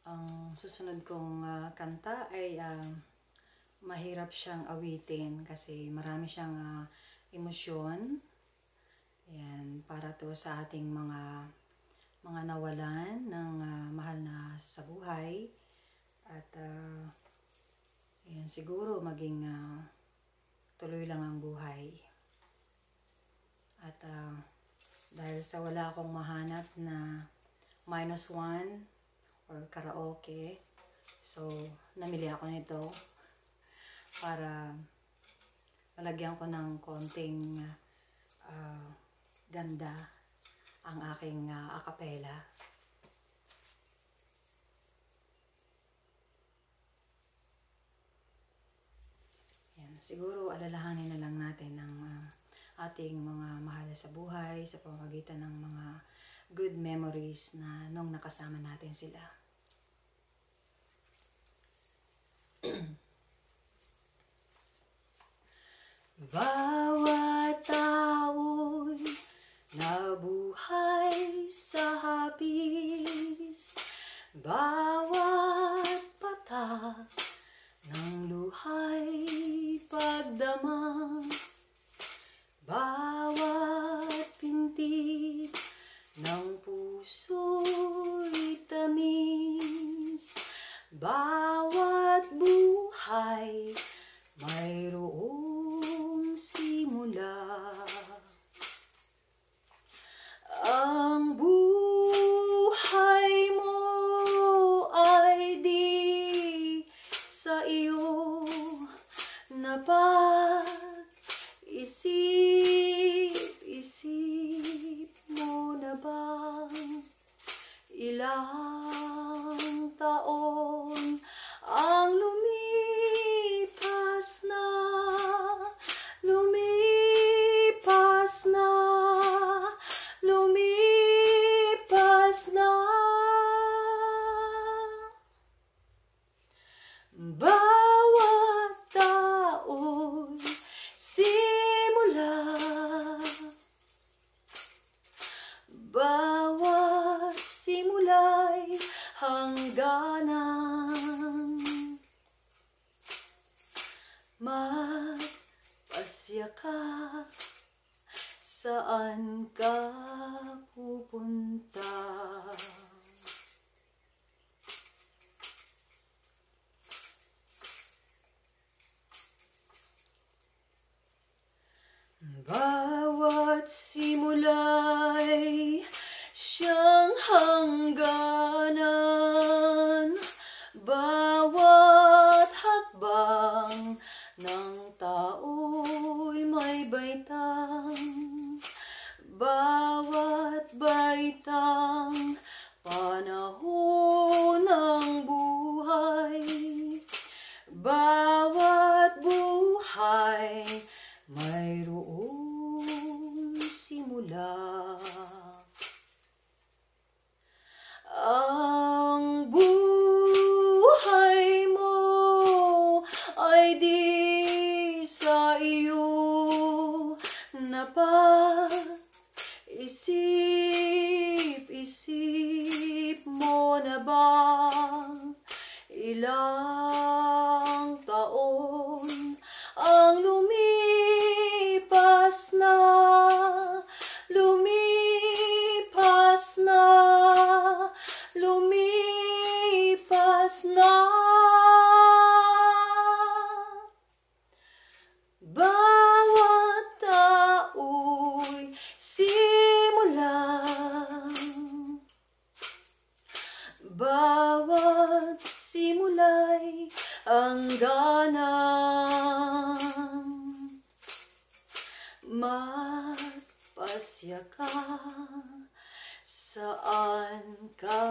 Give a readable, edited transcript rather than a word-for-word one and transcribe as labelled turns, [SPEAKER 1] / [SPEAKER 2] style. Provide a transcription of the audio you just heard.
[SPEAKER 1] Ang susunod kong kanta ay mahirap siyang awitin kasi marami siyang emosyon. Ayan, para to sa ating mga nawalan ng mahal na sa buhay. At ayan, siguro maging tuloy lang ang buhay. At dahil sa wala akong mahanap na -1 or karaoke, so namili ako nito para malagyan ko ng konting ganda ang aking acapella. Yan, siguro alalahanin na lang natin ang ating mga mahal sa buhay sa pamamagitan ng mga good memories na nung nakasama natin sila. Bawat tao'y nabuhay sa hapis, bawat patak ng luha'y pagdamang, bawat pintig ng puso'y tamis, bawat buhay mayroong simula. Ang buhay mo ay di sa iyo Isip mo na bang ilang taon ang lumipas na, lumipas na, lumipas na. Bawat tao'y simula, bawat simula'y hangganan. Magpasya ka, saan ka pupunta? Bawat simula'y siyang hangganan, bawat hakbang ng tao'y may baitang, bawat baitang panahon ng buhay, bawat buhay mayroong simula. Ang buhay mo ay di sa iyo Isip mo na bang ilang taon ang lumipas na, lumipas na, lumipas na. Bawat tao'y simula, bawat simula'y hangganan. Magpasya ka, saan ka